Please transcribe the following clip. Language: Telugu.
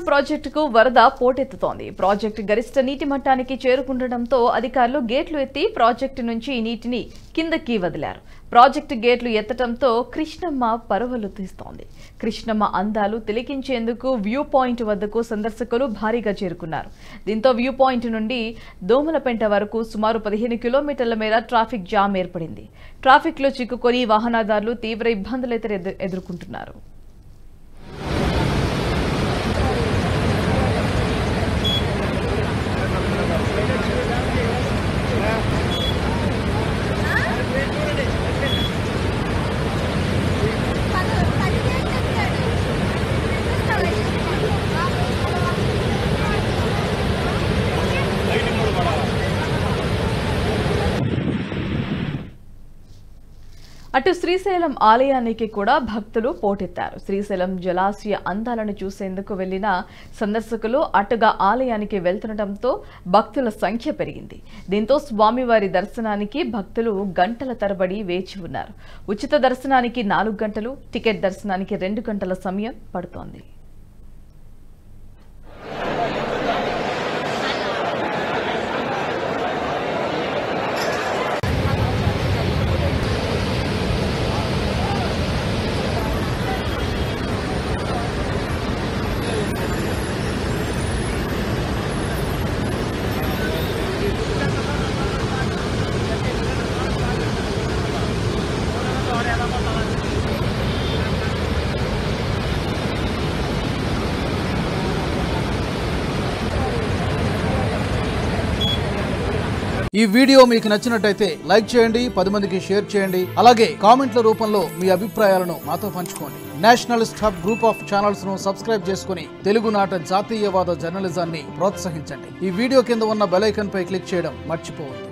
ప్రాజెక్టుకు వరద పోటెత్తుతోంది. ప్రాజెక్టు గరిష్ట నీటి మట్టానికి చేరుకుండటంతో అధికారులు గేట్లు ఎత్తి ప్రాజెక్టు నుంచి నీటిని కిందకి వదిలారు. ప్రాజెక్టు గేట్లు ఎత్తడంతో కృష్ణమ్మ పరవళ్లు తీస్తోంది. కృష్ణమ్మ అందాలు తిలకించేందుకు వ్యూ పాయింట్ వద్దకు సందర్శకులు భారీగా చేరుకున్నారు. దీంతో వ్యూ పాయింట్ నుండి దోమలపెంట వరకు సుమారు 15 కిలోమీటర్ల మేర ట్రాఫిక్ జామ్ ఏర్పడింది. ట్రాఫిక్ లో చిక్కుకొని వాహనదారులు తీవ్ర ఇబ్బందులు ఎదుర్కొంటున్నారు. అటు శ్రీశైలం ఆలయానికి కూడా భక్తులు పోటెత్తారు. శ్రీశైలం జలాశయ అందాలను చూసేందుకు వెళ్లిన సందర్శకులు అటుగా ఆలయానికి వెళ్తుండటంతో భక్తుల సంఖ్య పెరిగింది. దీంతో స్వామివారి దర్శనానికి భక్తులు గంటల తరబడి వేచి ఉన్నారు. ఉచిత దర్శనానికి 4 గంటలు, టికెట్ దర్శనానికి 2 గంటల సమయం పడుతోంది. ఈ వీడియో మీకు నచ్చినట్టయితే లైక్ చేయండి, 10 మందికి షేర్ చేయండి. అలాగే కామెంట్ల రూపంలో మీ అభిప్రాయాలను మాతో పంచుకోండి. Nationalist hub group of channels ను సబ్స్క్రైబ్ చేసుకుని తెలుగునాట జాతీయవాద జర్నలిజాన్ని ప్రోత్సహించండి. ఈ వీడియో కింద ఉన్న బెల్ ఐకాన్ పై క్లిక్ చేయడం మర్చిపోవద్దు.